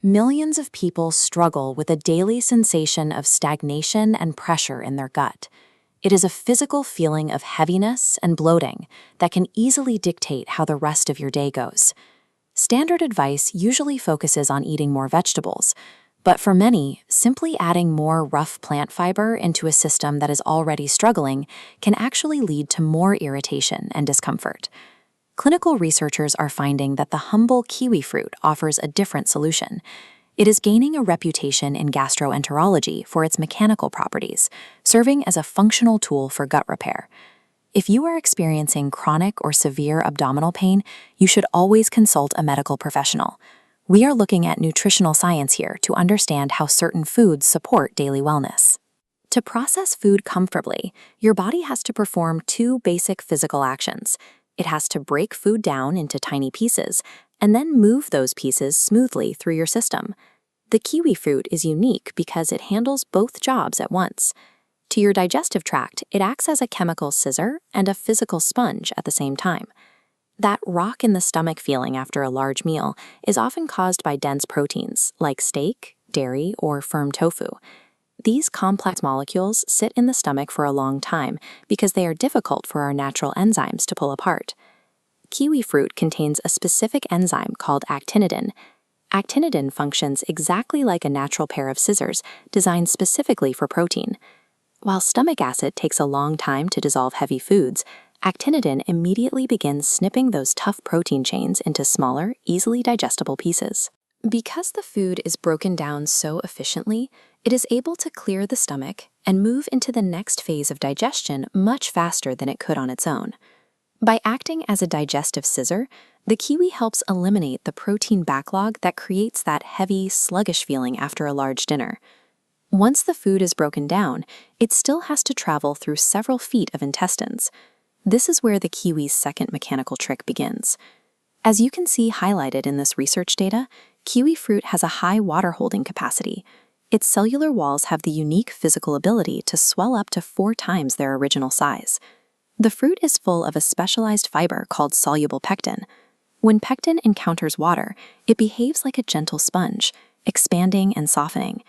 Millions of people struggle with a daily sensation of stagnation and pressure in their gut. It is a physical feeling of heaviness and bloating that can easily dictate how the rest of your day goes. Standard advice usually focuses on eating more vegetables, but for many, simply adding more rough plant fiber into a system that is already struggling can actually lead to more irritation and discomfort. Clinical researchers are finding that the humble kiwi fruit offers a different solution. It is gaining a reputation in gastroenterology for its mechanical properties, serving as a functional tool for gut repair. If you are experiencing chronic or severe abdominal pain, you should always consult a medical professional. We are looking at nutritional science here to understand how certain foods support daily wellness. To process food comfortably, your body has to perform two basic physical actions. It has to break food down into tiny pieces and then move those pieces smoothly through your system. The kiwi fruit is unique because it handles both jobs at once. To your digestive tract, it acts as a chemical scissor and a physical sponge at the same time. That rock in the stomach feeling after a large meal is often caused by dense proteins like steak, dairy, or firm tofu. These complex molecules sit in the stomach for a long time because they are difficult for our natural enzymes to pull apart. Kiwi fruit contains a specific enzyme called actinidin. Actinidin functions exactly like a natural pair of scissors designed specifically for protein. While stomach acid takes a long time to dissolve heavy foods, actinidin immediately begins snipping those tough protein chains into smaller, easily digestible pieces. Because the food is broken down so efficiently, it is able to clear the stomach and move into the next phase of digestion much faster than it could on its own. By acting as a digestive scissor, the kiwi helps eliminate the protein backlog that creates that heavy, sluggish feeling after a large dinner. Once the food is broken down, it still has to travel through several feet of intestines. This is where the kiwi's second mechanical trick begins. As you can see highlighted in this research data, kiwi fruit has a high water holding capacity. Its cellular walls have the unique physical ability to swell up to 4 times their original size. The fruit is full of a specialized fiber called soluble pectin. When pectin encounters water, it behaves like a gentle sponge, expanding and softening.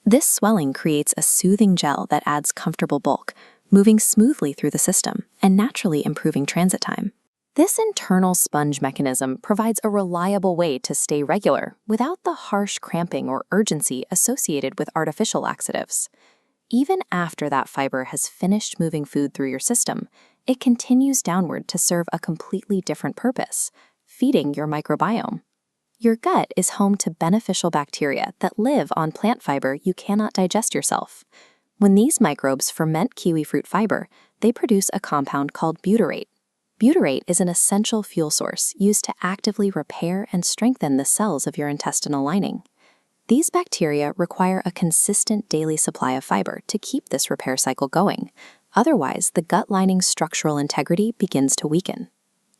This swelling creates a soothing gel that adds comfortable bulk, moving smoothly through the system and naturally improving transit time. This internal sponge mechanism provides a reliable way to stay regular without the harsh cramping or urgency associated with artificial laxatives. Even after that fiber has finished moving food through your system, it continues downward to serve a completely different purpose, feeding your microbiome. Your gut is home to beneficial bacteria that live on plant fiber you cannot digest yourself. When these microbes ferment kiwi fruit fiber, they produce a compound called butyrate. Butyrate is an essential fuel source used to actively repair and strengthen the cells of your intestinal lining. These bacteria require a consistent daily supply of fiber to keep this repair cycle going. Otherwise, the gut lining's structural integrity begins to weaken.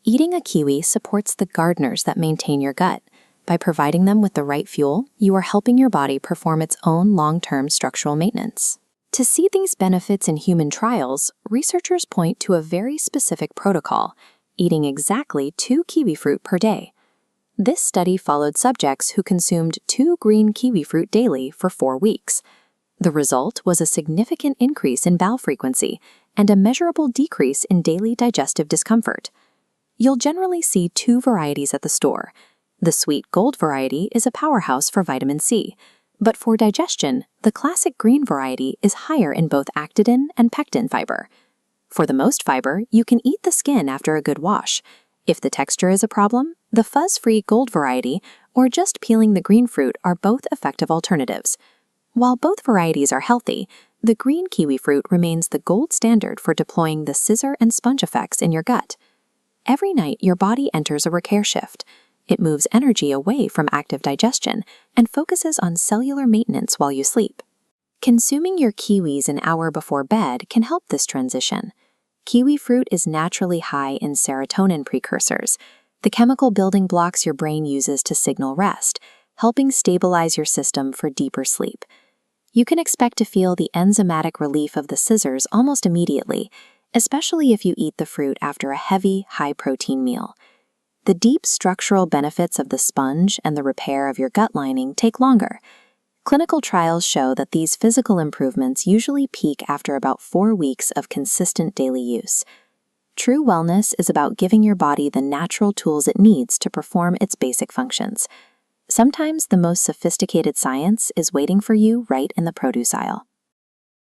Eating a kiwi supports the gardeners that maintain your gut. By providing them with the right fuel, you are helping your body perform its own long-term structural maintenance. To see these benefits in human trials, researchers point to a very specific protocol, eating exactly 2 kiwi fruit per day. This study followed subjects who consumed 2 green kiwi fruit daily for 4 weeks. The result was a significant increase in bowel frequency and a measurable decrease in daily digestive discomfort. You'll generally see 2 varieties at the store. The sweet gold variety is a powerhouse for vitamin C, but for digestion, the classic green variety is higher in both actidin and pectin fiber. For the most fiber, you can eat the skin after a good wash. If the texture is a problem, the fuzz-free gold variety or just peeling the green fruit are both effective alternatives. While both varieties are healthy, the green kiwi fruit remains the gold standard for deploying the scissor and sponge effects in your gut. Every night, your body enters a repair shift. It moves energy away from active digestion and focuses on cellular maintenance while you sleep. Consuming your kiwis an hour before bed can help this transition. Kiwi fruit is naturally high in serotonin precursors, the chemical building blocks your brain uses to signal rest, helping stabilize your system for deeper sleep. You can expect to feel the enzymatic relief of the scissors almost immediately, especially if you eat the fruit after a heavy, high-protein meal. The deep structural benefits of the sponge and the repair of your gut lining take longer. Clinical trials show that these physical improvements usually peak after about 4 weeks of consistent daily use. True wellness is about giving your body the natural tools it needs to perform its basic functions. Sometimes the most sophisticated science is waiting for you right in the produce aisle.